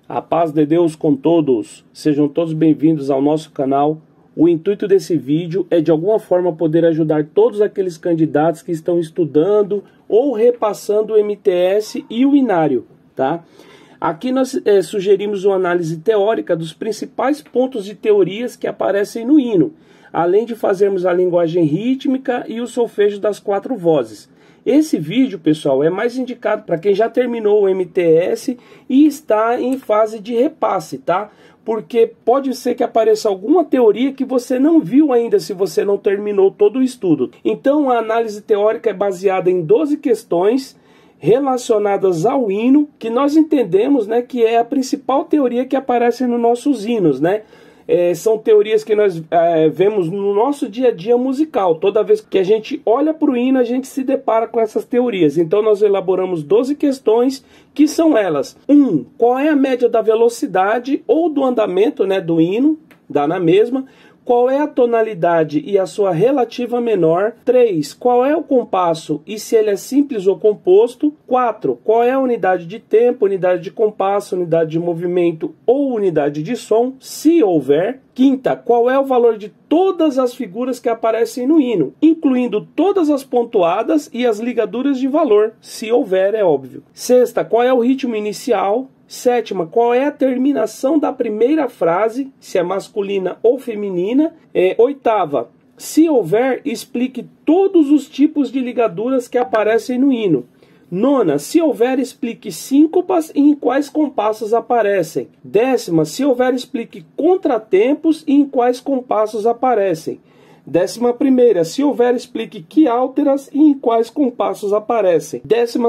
A paz de Deus com todos, sejam todos bem-vindos ao nosso canal. O intuito desse vídeo é de alguma forma poder ajudar todos aqueles candidatos que estão estudando ou repassando o MTS e o Inário, tá? Aqui nós sugerimos uma análise teórica dos principais pontos de teorias que aparecem no hino, além de fazermos a linguagem rítmica e o solfejo das 4 vozes. Esse vídeo, pessoal, é mais indicado para quem já terminou o MTS e está em fase de repasse, tá? Porque pode ser que apareça alguma teoria que você não viu ainda se você não terminou todo o estudo. Então, a análise teórica é baseada em 12 questões relacionadas ao hino, que nós entendemos, né, que é a principal teoria que aparece nos nossos hinos, né? São teorias que nós vemos no nosso dia a dia musical. Toda vez que a gente olha para o hino, a gente se depara com essas teorias. Então nós elaboramos 12 questões, que são elas. 1. Qual é a média da velocidade ou do andamento, né, do hino? Dá na mesma. Qual é a tonalidade e a sua relativa menor? 3. Qual é o compasso e se ele é simples ou composto? 4. Qual é a unidade de tempo, unidade de compasso, unidade de movimento ou unidade de som, se houver? 5. Qual é o valor de todas as figuras que aparecem no hino, incluindo todas as pontuadas e as ligaduras de valor, se houver, é óbvio. 6. Qual é o ritmo inicial? 7. Qual é a terminação da primeira frase, se é masculina ou feminina? 8. Se houver, explique todos os tipos de ligaduras que aparecem no hino. 9. Se houver, explique síncopas e em quais compassos aparecem. 10. Se houver, explique contratempos e em quais compassos aparecem. 11. Se houver, explique quiálteras e em quais compassos aparecem. 12.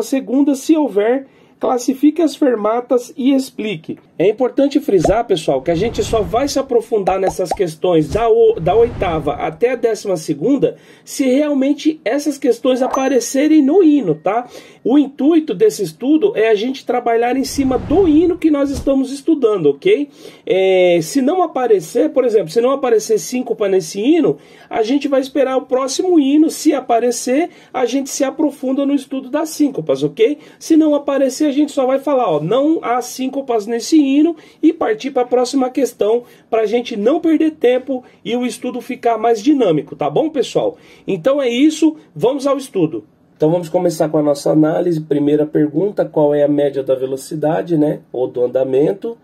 Se houver, classifique as fermatas e explique. É importante frisar, pessoal, que a gente só vai se aprofundar nessas questões da 8ª até a 12ª se realmente essas questões aparecerem no hino, tá? O intuito desse estudo é a gente trabalhar em cima do hino que nós estamos estudando, ok? Se não aparecer, por exemplo, se não aparecer síncopa nesse hino, a gente vai esperar o próximo hino. Se aparecer, a gente se aprofunda no estudo das síncopas, ok? Se não aparecer, a gente só vai falar, ó, não há síncopas nesse hino e partir para a próxima questão para a gente não perder tempo e o estudo ficar mais dinâmico, tá bom, pessoal? Então é isso, vamos ao estudo. Então vamos começar com a nossa análise. Primeira pergunta, qual é a média da velocidade, né, ou do andamento?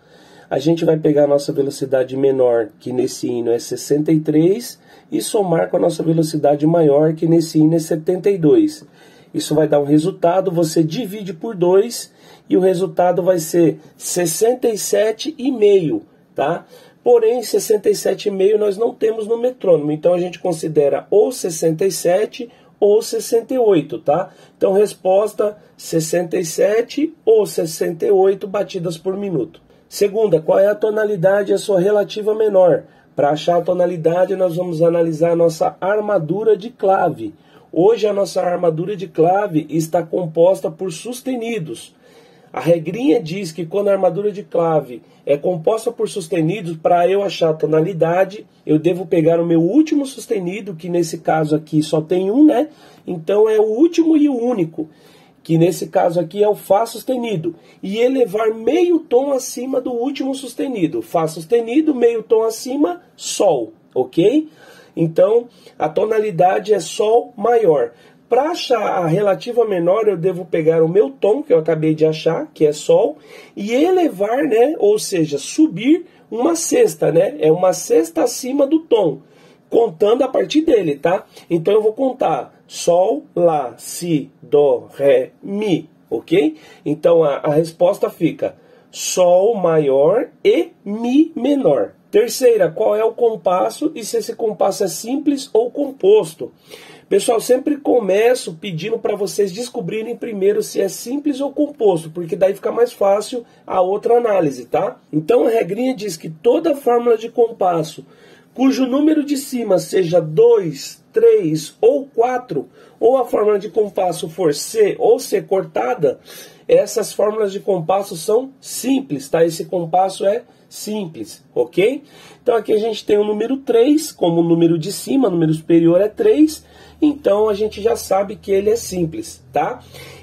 A gente vai pegar a nossa velocidade menor, que nesse hino é 63, e somar com a nossa velocidade maior, que nesse hino é 72. Isso vai dar um resultado, você divide por 2 e o resultado vai ser 67,5, tá? Porém, 67,5 nós não temos no metrônomo, então a gente considera ou 67 ou 68, tá? Então, resposta 67 ou 68 batidas por minuto. Segunda, qual é a tonalidade e a sua relativa menor? Para achar a tonalidade, nós vamos analisar a nossa armadura de clave. Hoje a nossa armadura de clave está composta por sustenidos. A regrinha diz que quando a armadura de clave é composta por sustenidos, para eu achar a tonalidade, eu devo pegar o meu último sustenido, que nesse caso aqui só tem um, né? Então é o último e o único, que nesse caso aqui é o Fá sustenido, e elevar meio tom acima do último sustenido. Fá sustenido, meio tom acima, Sol, ok? Então, a tonalidade é Sol maior. Para achar a relativa menor, eu devo pegar o meu tom, que eu acabei de achar, que é Sol, e elevar, né, ou seja, subir uma sexta, né? É uma sexta acima do tom, contando a partir dele, tá? Então eu vou contar Sol, Lá, Si, Dó, Ré, Mi, ok? Então a resposta fica Sol maior e Mi menor. Terceira, qual é o compasso e se esse compasso é simples ou composto? Pessoal, sempre começo pedindo para vocês descobrirem primeiro se é simples ou composto, porque daí fica mais fácil a outra análise, tá? Então a regrinha diz que toda fórmula de compasso cujo número de cima seja 2, 3 ou 4, ou a fórmula de compasso for C ou C cortada, essas fórmulas de compasso são simples, tá? Esse compasso é simples, ok? Então aqui a gente tem o número 3 como número de cima, número superior é 3, então a gente já sabe que ele é simples, tá?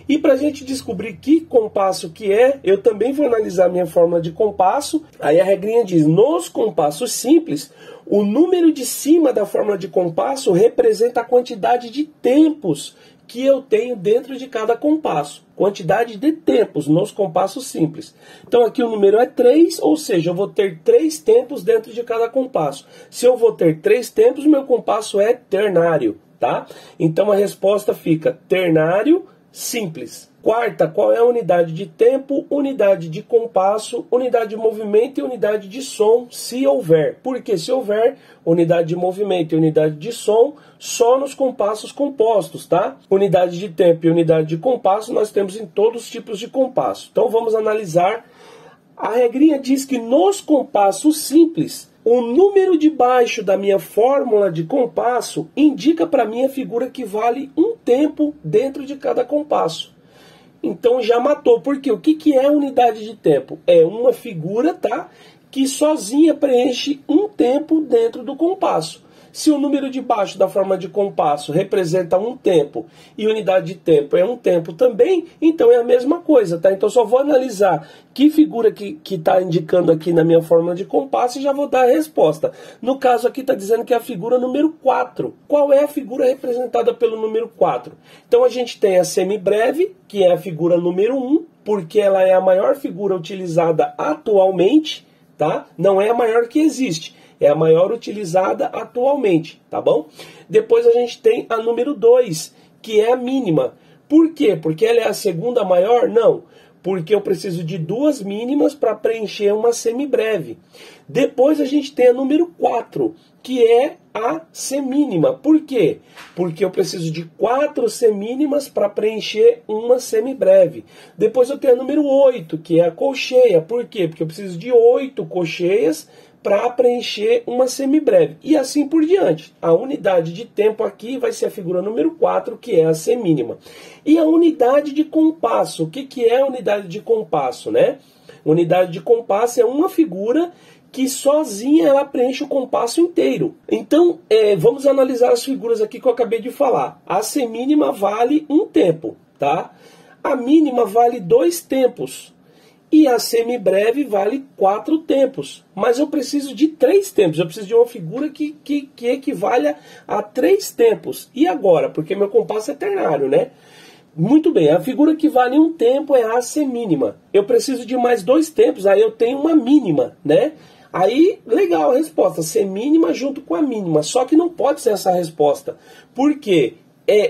E para a gente descobrir que compasso que é, eu também vou analisar a minha fórmula de compasso. Aí a regrinha diz, nos compassos simples, o número de cima da fórmula de compasso representa a quantidade de tempos que eu tenho dentro de cada compasso. Quantidade de tempos nos compassos simples. Então aqui o número é 3, ou seja, eu vou ter 3 tempos dentro de cada compasso. Se eu vou ter 3 tempos, meu compasso é ternário, tá? Então a resposta fica ternário simples. Quarta, qual é a unidade de tempo, unidade de compasso, unidade de movimento e unidade de som, se houver. Porque se houver unidade de movimento e unidade de som, só nos compassos compostos, tá? Unidade de tempo e unidade de compasso nós temos em todos os tipos de compasso. Então vamos analisar. A regrinha diz que nos compassos simples, o número de baixo da minha fórmula de compasso indica para mim a figura que vale um tempo dentro de cada compasso. Então já matou, porque o que é unidade de tempo? É uma figura, tá, que sozinha preenche um tempo dentro do compasso. Se o número de baixo da fórmula de compasso representa um tempo e unidade de tempo é um tempo também, então é a mesma coisa, tá? Então só vou analisar que figura que está indicando aqui na minha fórmula de compasso e já vou dar a resposta. No caso aqui está dizendo que é a figura número 4. Qual é a figura representada pelo número 4? Então a gente tem a semibreve, que é a figura número 1, porque ela é a maior figura utilizada atualmente, tá? Não é a maior que existe. É a maior utilizada atualmente, tá bom? Depois a gente tem a número 2, que é a mínima. Por quê? Porque ela é a segunda maior? Não. Porque eu preciso de 2 mínimas para preencher uma semibreve. Depois a gente tem a número 4, que é a semínima. Por quê? Porque eu preciso de 4 semínimas para preencher uma semibreve. Depois eu tenho a número 8, que é a colcheia. Por quê? Porque eu preciso de 8 colcheias para preencher uma semibreve. E assim por diante. A unidade de tempo aqui vai ser a figura número 4, que é a semínima. E a unidade de compasso. O que é a unidade de compasso, né? Unidade de compasso é uma figura que sozinha ela preenche o compasso inteiro. Então, vamos analisar as figuras aqui que eu acabei de falar. A semínima vale um tempo, tá? A mínima vale 2 tempos. E a semibreve vale 4 tempos. Mas eu preciso de 3 tempos. Eu preciso de uma figura que equivalha a 3 tempos. E agora? Porque meu compasso é ternário, né? Muito bem, a figura que vale um tempo é a semínima. Eu preciso de mais 2 tempos, aí eu tenho uma mínima, né? Aí, legal a resposta, semínima junto com a mínima. Só que não pode ser essa resposta. Por quê?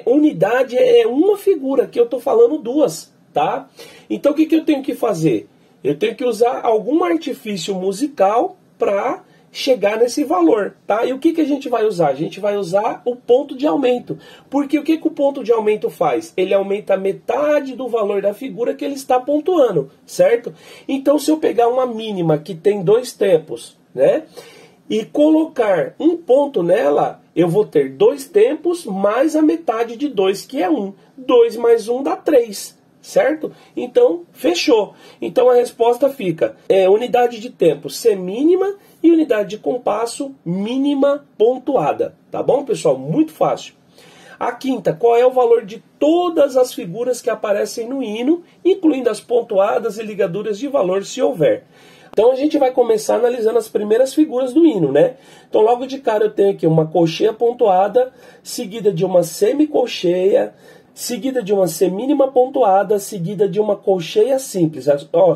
Unidade é uma figura, que eu estou falando 2. Tá? Então o que eu tenho que fazer? Eu tenho que usar algum artifício musical para chegar nesse valor, tá? E o que a gente vai usar? A gente vai usar o ponto de aumento. Porque o que o ponto de aumento faz? Ele aumenta metade do valor da figura que ele está pontuando, certo? Então se eu pegar uma mínima que tem 2 tempos, né? E colocar um ponto nela, eu vou ter 2 tempos mais a metade de 2, que é 1. 2 mais 1 dá 3. Certo? Então, fechou. Então a resposta fica, unidade de tempo semínima e unidade de compasso mínima pontuada. Tá bom, pessoal? Muito fácil. A quinta, qual é o valor de todas as figuras que aparecem no hino, incluindo as pontuadas e ligaduras de valor, se houver? Então a gente vai começar analisando as primeiras figuras do hino, né? Então logo de cara eu tenho aqui uma colcheia pontuada, seguida de uma semicolcheia, seguida de uma semínima pontuada, seguida de uma colcheia simples.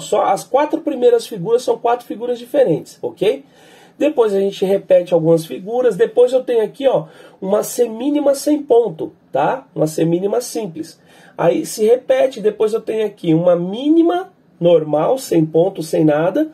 Só as 4 primeiras figuras são 4 figuras diferentes, ok? Depois a gente repete algumas figuras. Depois eu tenho aqui, uma semínima sem ponto, tá? Uma semínima simples. Aí se repete, depois eu tenho aqui uma mínima normal, sem ponto, sem nada.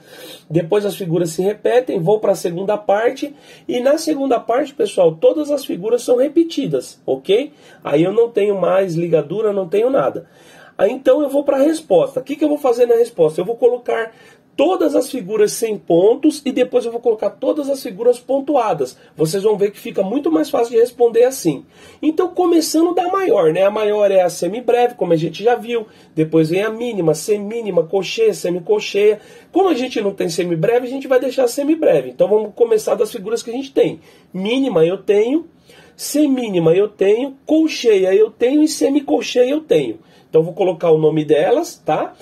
Depois as figuras se repetem, vou para a segunda parte. E na segunda parte, pessoal, todas as figuras são repetidas, ok? Aí eu não tenho mais ligadura, não tenho nada. Aí então eu vou para a resposta. O que eu vou fazer na resposta? Eu vou colocar todas as figuras sem pontos e depois eu vou colocar todas as figuras pontuadas. Vocês vão ver que fica muito mais fácil de responder assim. Então, começando da maior, né? A maior é a semibreve, como a gente já viu. Depois vem a mínima, semínima, colcheia, semicolcheia. Como a gente não tem semibreve, a gente vai deixar a semibreve. Então, vamos começar das figuras que a gente tem. Mínima eu tenho, semínima eu tenho, colcheia eu tenho e semicolcheia eu tenho. Então, vou colocar o nome delas, tá?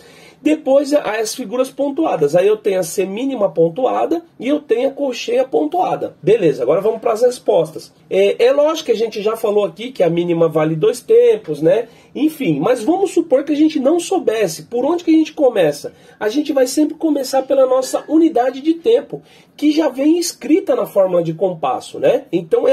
Depois, as figuras pontuadas. Aí eu tenho a semínima pontuada e eu tenho a colcheia pontuada. Beleza, agora vamos para as respostas. É lógico que a gente já falou aqui que a mínima vale 2 tempos, né? Enfim, mas vamos supor que a gente não soubesse. Por onde que a gente começa? A gente vai sempre começar pela nossa unidade de tempo, que já vem escrita na fórmula de compasso, né? Então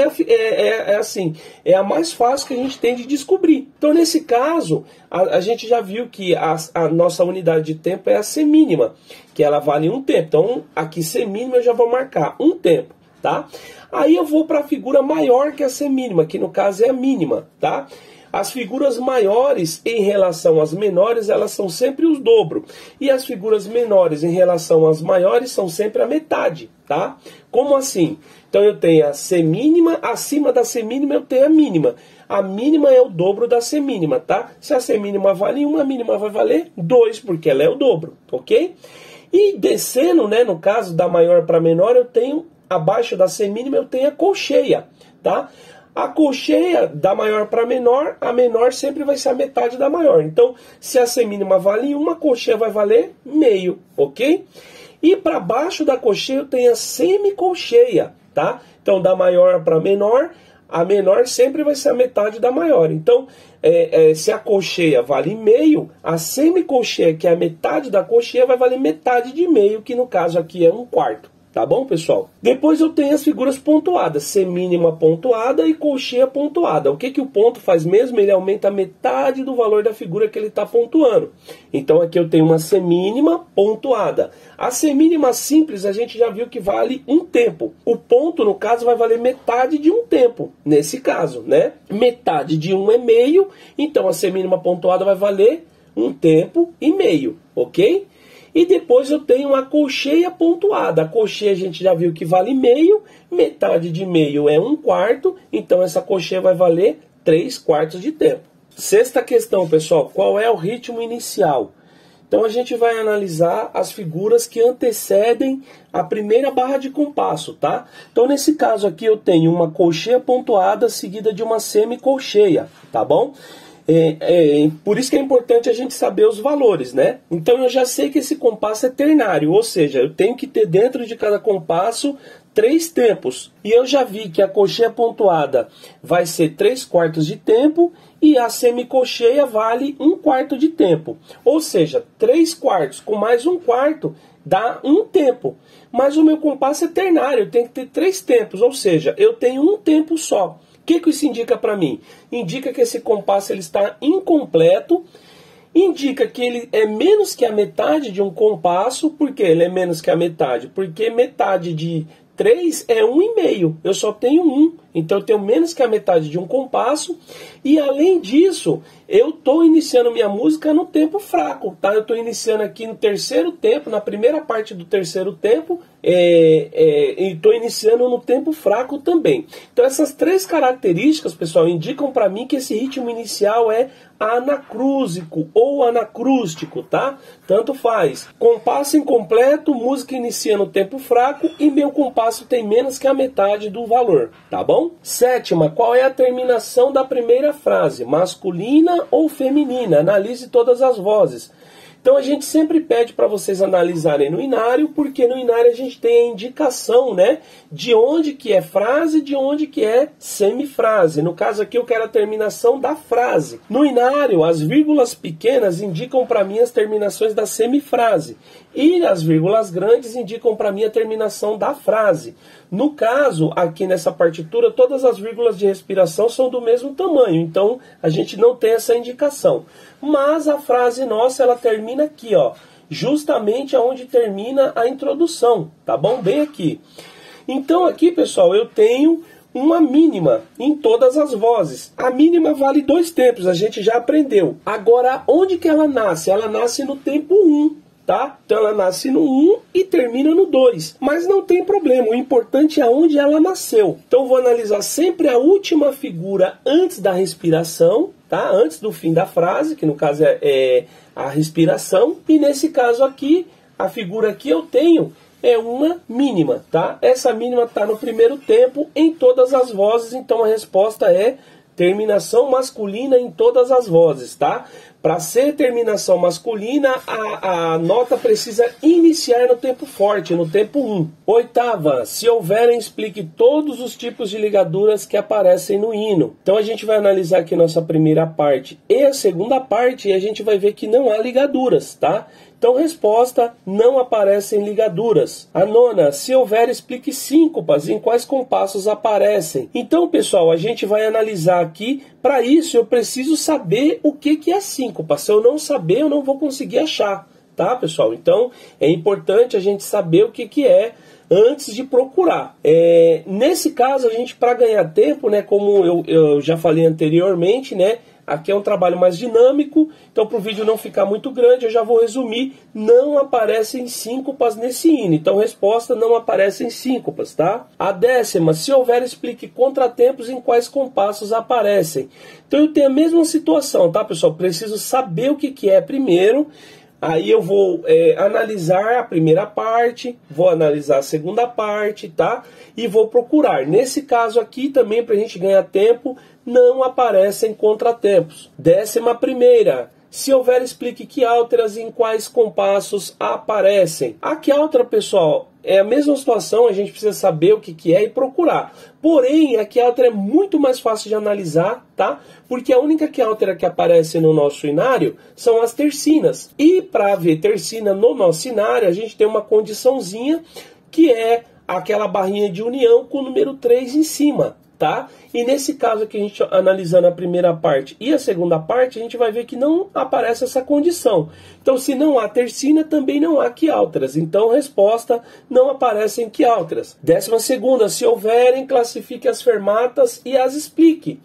assim, é a mais fácil que a gente tem de descobrir. Então, nesse caso, a gente já viu que a nossa unidade de tempo é a semínima, que ela vale 1 tempo. Então, aqui semínima eu já vou marcar 1 tempo, tá? Aí eu vou para a figura maior que a semínima, que no caso é a mínima, tá? As figuras maiores em relação às menores, elas são sempre os dobro. E as figuras menores em relação às maiores são sempre a metade, tá? Como assim? Então eu tenho a semínima, acima da semínima eu tenho a mínima. A mínima é o dobro da semínima, tá? Se a semínima vale 1, a mínima vai valer 2, porque ela é o dobro, ok? E descendo, né, no caso da maior para menor, eu tenho, abaixo da semínima eu tenho a colcheia, tá? A colcheia da maior para menor, a menor sempre vai ser a metade da maior. Então, se a semínima vale 1, a colcheia vai valer meio, ok? E para baixo da colcheia eu tenho a semicolcheia, tá? Então, da maior para menor, a menor sempre vai ser a metade da maior. Então, se a colcheia vale meio, a semicolcheia, que é a metade da colcheia, vai valer metade de meio, que no caso aqui é 1/4. Tá bom, pessoal? Depois eu tenho as figuras pontuadas, semínima pontuada e colcheia pontuada. O que que o ponto faz mesmo? Ele aumenta a metade do valor da figura que ele está pontuando. Então aqui eu tenho uma semínima pontuada. A semínima simples a gente já viu que vale 1 tempo. O ponto, no caso, vai valer metade de 1 tempo, nesse caso, né? Metade de 1 é meio, então a semínima pontuada vai valer 1 tempo e meio, ok? E depois eu tenho a colcheia pontuada. A colcheia a gente já viu que vale meio, metade de meio é 1/4, então essa colcheia vai valer 3/4 de tempo. Sexta questão, pessoal, qual é o ritmo inicial? Então a gente vai analisar as figuras que antecedem a primeira barra de compasso, tá? Então nesse caso aqui eu tenho uma colcheia pontuada seguida de uma semicolcheia, tá bom? Por isso que é importante a gente saber os valores, né? Então eu já sei que esse compasso é ternário, ou seja, eu tenho que ter dentro de cada compasso 3 tempos. E eu já vi que a colcheia pontuada vai ser 3/4 de tempo e a semicolcheia vale 1/4 de tempo. Ou seja, 3/4 com mais 1/4 dá 1 tempo. Mas o meu compasso é ternário, eu tenho que ter 3 tempos, ou seja, eu tenho 1 tempo só. O que isso indica para mim? Indica que esse compasso ele está incompleto, indica que ele é menos que a metade de um compasso. Por que ele é menos que a metade? Porque metade de 3 é 1,5, eu só tenho 1, então eu tenho menos que a metade de um compasso, e além disso, eu estou iniciando minha música no tempo fraco, tá? Eu estou iniciando aqui no terceiro tempo, na primeira parte do terceiro tempo, e estou iniciando no tempo fraco também. Então essas 3 características, pessoal, indicam para mim que esse ritmo inicial é anacrúsico ou anacrústico, tá? Tanto faz. Compasso incompleto, música inicia no tempo fraco e meu compasso tem menos que a metade do valor, tá bom? Sétima, qual é a terminação da primeira frase? Masculina ou feminina? Analise todas as vozes. Então a gente sempre pede para vocês analisarem no inário, porque no inário a gente tem a indicação, né, de onde que é frase, de onde que é semifrase. No caso aqui eu quero a terminação da frase. No inário, as vírgulas pequenas indicam para mim as terminações da semifrase. E as vírgulas grandes indicam para mim a terminação da frase. No caso, aqui nessa partitura, todas as vírgulas de respiração são do mesmo tamanho, então a gente não tem essa indicação. Mas a frase nossa, ela termina aqui, ó, justamente aonde termina a introdução, tá bom? Bem aqui. Então aqui, pessoal, eu tenho uma mínima em todas as vozes. A mínima vale 2 tempos, a gente já aprendeu. Agora, onde que ela nasce? Ela nasce no tempo 1. Tá? Então ela nasce no 1 e termina no 2. Mas não tem problema, o importante é onde ela nasceu. Então vou analisar sempre a última figura antes da respiração, tá? Antes do fim da frase, que no caso é a respiração. E nesse caso aqui, a figura que eu tenho é uma mínima, tá? Essa mínima está no primeiro tempo em todas as vozes, então a resposta é terminação masculina em todas as vozes, tá? Para ser terminação masculina, a nota precisa iniciar no tempo forte, no tempo 1. Oitava, se houverem, explique todos os tipos de ligaduras que aparecem no hino. Então a gente vai analisar aqui nossa primeira parte e a segunda parte e a gente vai ver que não há ligaduras, tá? Então, resposta, não aparecem ligaduras. A nona, se houver, explique síncopas, em quais compassos aparecem. Então, pessoal, a gente vai analisar aqui. Para isso, eu preciso saber o que é síncopa. Se eu não saber, eu não vou conseguir achar, tá, pessoal? Então, é importante a gente saber o que é antes de procurar. Nesse caso, a gente, para ganhar tempo, né, como eu já falei anteriormente, né, aqui é um trabalho mais dinâmico, então para o vídeo não ficar muito grande, eu já vou resumir. Não aparecem síncopas nesse hino, então resposta, não aparecem síncopas, tá? A décima, se houver, explique contratempos em quais compassos aparecem. Então eu tenho a mesma situação, tá, pessoal? Preciso saber o que é primeiro. Aí eu vou analisar a primeira parte, vou analisar a segunda parte, tá? E vou procurar. Nesse caso aqui também, para a gente ganhar tempo, não aparecem contratempos. 11ª, se houver, explique que álteras e em quais compassos aparecem. A que áltera, pessoal, é a mesma situação, a gente precisa saber o que é e procurar. Porém, a que áltera é muito mais fácil de analisar, tá? Porque a única que áltera que aparece no nosso inário são as tercinas. E para ver tercina no nosso inário, a gente tem uma condiçãozinha que é aquela barrinha de união com o número 3 em cima, tá? E nesse caso aqui, a gente analisando a primeira parte e a segunda parte, a gente vai ver que não aparece essa condição. Então, se não há tercina, também não há quiálteras. Então, resposta, não aparecem quiálteras. 12ª, se houverem, classifique as fermatas e as explique.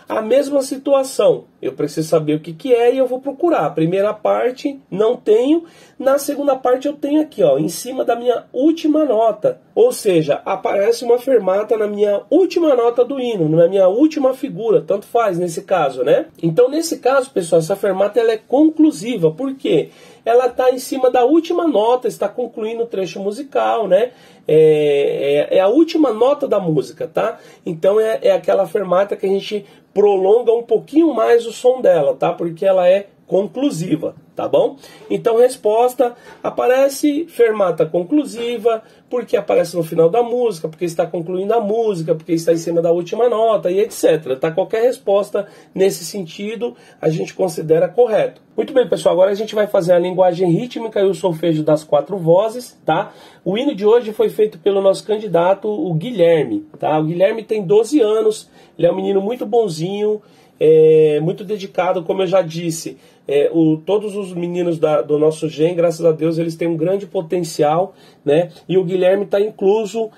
A mesma situação, eu preciso saber o que é e eu vou procurar. A primeira parte não tenho, na segunda parte eu tenho aqui, ó, em cima da minha última nota. Ou seja, aparece uma fermata na minha última nota do hino, na minha última figura, tanto faz nesse caso, né? Então, nesse caso, pessoal, essa fermata ela é conclusiva. Por quê? Ela está em cima da última nota, está concluindo o trecho musical, né? É a última nota da música, tá? Então é aquela fermata que a gente prolonga um pouquinho mais o som dela, tá? Porque ela é conclusiva, tá bom? Então, resposta, aparece fermata conclusiva, porque aparece no final da música, porque está concluindo a música, porque está em cima da última nota e etc. Tá? Qualquer resposta nesse sentido a gente considera correto. Muito bem, pessoal, agora a gente vai fazer a linguagem rítmica e o solfejo das 4 vozes, tá? O hino de hoje foi feito pelo nosso candidato, o Guilherme, tá? O Guilherme tem 12 anos, ele é um menino muito bonzinho, muito dedicado, como eu já disse. Todos os meninos do nosso GEM, graças a Deus, eles têm um grande potencial, né? E o Guilherme está incluso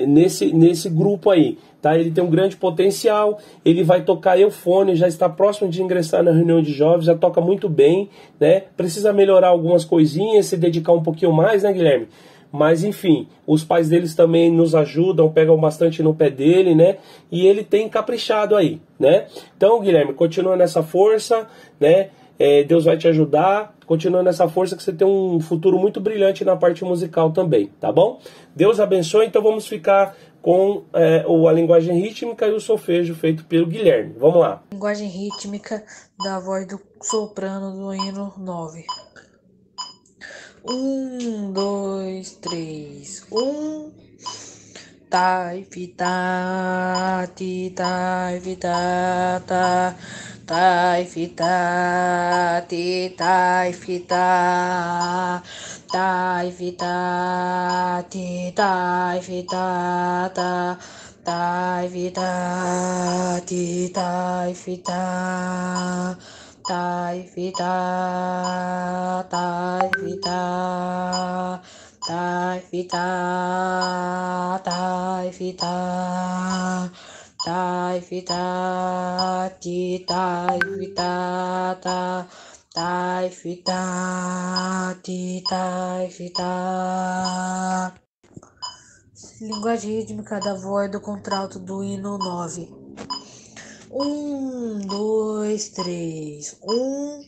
nesse grupo aí, tá? Ele tem um grande potencial, ele vai tocar eufone, já está próximo de ingressar na reunião de jovens, já toca muito bem, né? Precisa melhorar algumas coisinhas, se dedicar um pouquinho mais, né, Guilherme? Mas enfim, os pais deles também nos ajudam, pegam bastante no pé dele, né? E ele tem caprichado aí, né? Então, Guilherme, continua nessa força, né? Deus vai te ajudar, continua nessa força que você tem um futuro muito brilhante na parte musical também, tá bom? Deus abençoe, então vamos ficar com a linguagem rítmica e o solfejo feito pelo Guilherme. Vamos lá. Linguagem rítmica da voz do soprano do hino 9. 1, 2, 3, 1. Tai, fi, ta, ti, tai, fi, ta, ta. Tai, fi, ta, ti, tai, fi, ta. Tai, fi, ta, ti, tai, fi, ta, ta. Tai, fi, ta, ti, tai, fi, ta. Tai, fi, ta, tai, fi, ta. Tai, fi, ta, tai, fi, ta. Tai, fi, ta, ti, tai, fi, ta, ta. Tai, fi, ta, ti, tai, fi, ta. Linguagem rítmica da voz do contralto do hino 9. 1, 2, 3, 1.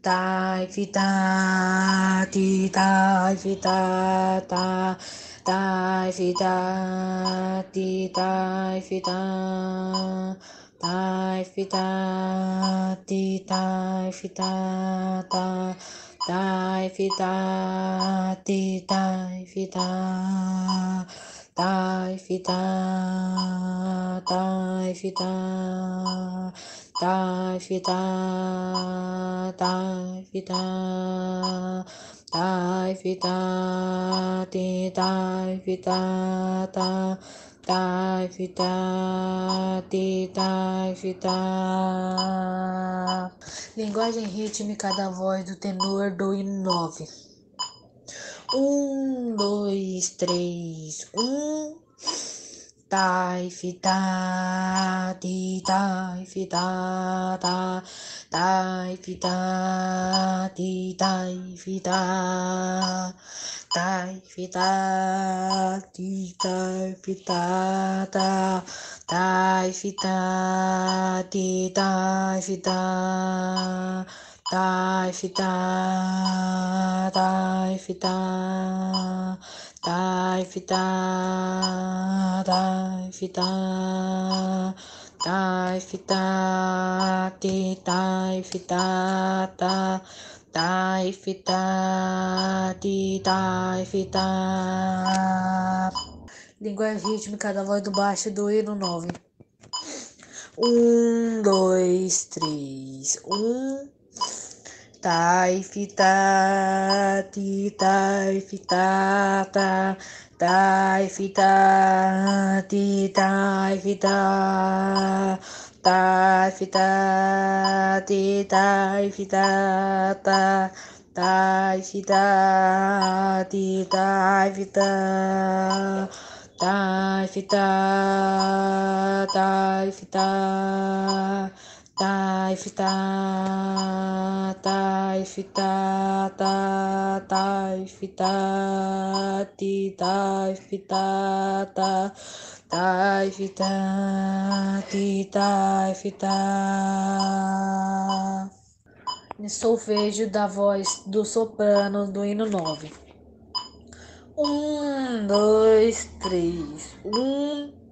tá, fi, tá, ti, tá, fi, tá, tá, tá, fi, tá, ti, tá, fi, tá, tá, fi, tá, ti, tá, fi, tá, tá, tá, fi, tá, ti, tá, fi, tá, tá, fi, tá, tá, fi, tá, tá, fi, tá, tá, fi, tá, tá, fi, tá, ti, tá, fi, tá, tá, tá, fi, tá, ti, tá, fi, tá. Linguagem rítmica da voz do tenor do hino 9. 1, 2, 3, 1. Tai, fi, tá, ti, tai, fi, tá, tá, tai, fi, tá, ti, tai, fi, tá, tai, fi, tá, ti, tai, fi, tá, tá, tai, fi, tá, ti, tai, fi, tá, tai, fi, tá, tai, fi, tá, tai, fi, tá, tai, fi, tá, tai, fi, tá, ti, tai, fi, tá, tá, tai, fi, tá, ti, tai, fi, tá. Linguagem rítmica da voz do baixo do hino 9. 1, 2, 3, 1. Tai, fi, tá, ti, tai, fi, tá, tá, tai, fi, tá, ti, tai, fi, tá, tai, fi, tá, ti, tai, fi, tá, tá, tai, fi, tá, ti, tai, fi, tá, tai, fi, tá, tai, fi, tá, tai, fi, tá, tai, fi, tá, tá, tai, fi, tá, ti, tai, fi, tá, tá, tai, fi, tá, ti, tai, fi, tá. Solfejo da voz do soprano do hino 9. 1, 2, 3, 1.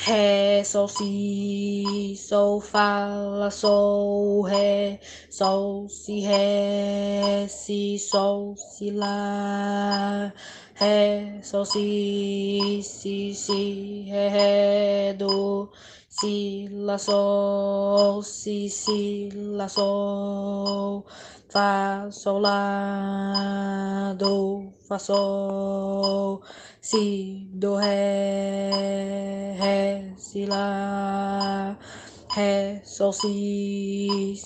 Ré, sol, si, sol, fá, lá, sol, ré, sol, si, ré, si, sol, si, lá, ré, sol, si, ré, do, si, lá, sol, si, lá, sol, fá, sol, lá, do, fá, sol, si, do, ré, si, lá, ré, sol, si,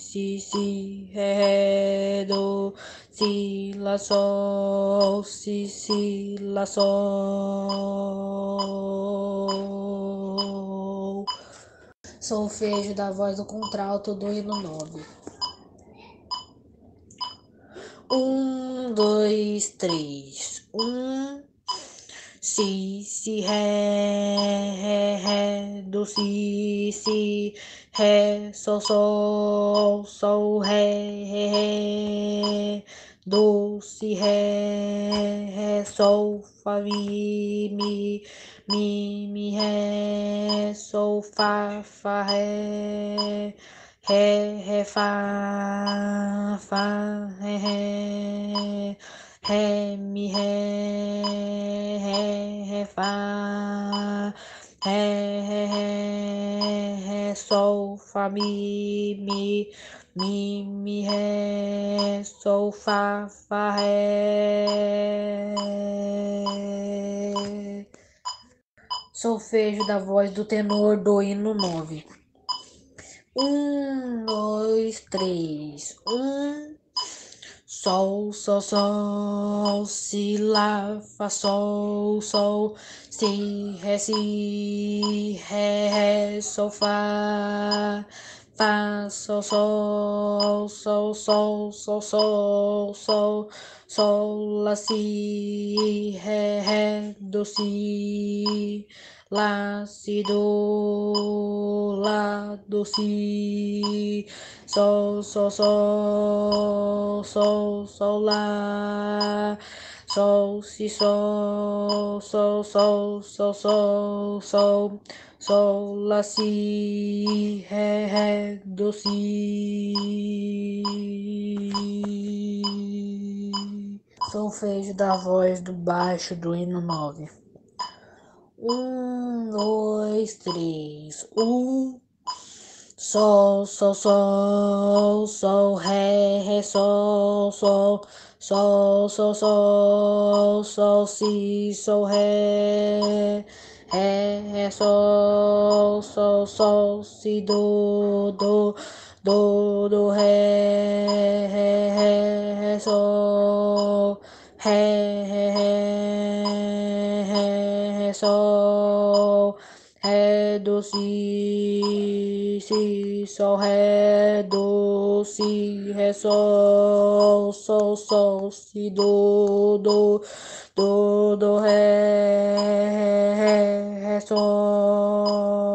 ré, do, si, lá, sol, si, lá, sol. Solfejo da voz do contralto do hino 9. 1, 2, 3, 1. Si, ré, do, si, ré, sol, ré, do, si, ré, sol, fá, mi, ré, sol, fá, ré, fá, ré, mi, ré, fá, ré, sol, fá, mi, ré, sol, fá, ré. Solfejo da voz do tenor do hino 9. 1, 2, 3, 1. Sol, si, lá, fá, sol, si, ré, sol, fá, sol, sol, lá, si, ré, do, si, lá, si, do, lá, do, si, sol, sol, sol, sol, sol, lá, sol, si, sol, sol, sol, sol, sol, sol, sol, lá, si, ré, do, si. Solfejo da voz do baixo do hino 9. 1, 2, 3. Sol, sol, sol, sol, ré, sol, sol, sol, sol, sol, sol, si, sol, ré, sol, sol, sol, si, do, ré, sol, sol, ré, do, si, sol, ré, do, si, ré, sol, sol, sol, si, do, ré, sol.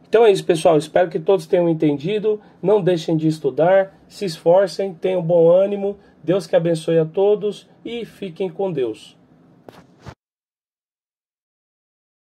Então é isso, pessoal. Espero que todos tenham entendido. Não deixem de estudar, se esforcem, tenham bom ânimo. Deus que abençoe a todos e fiquem com Deus.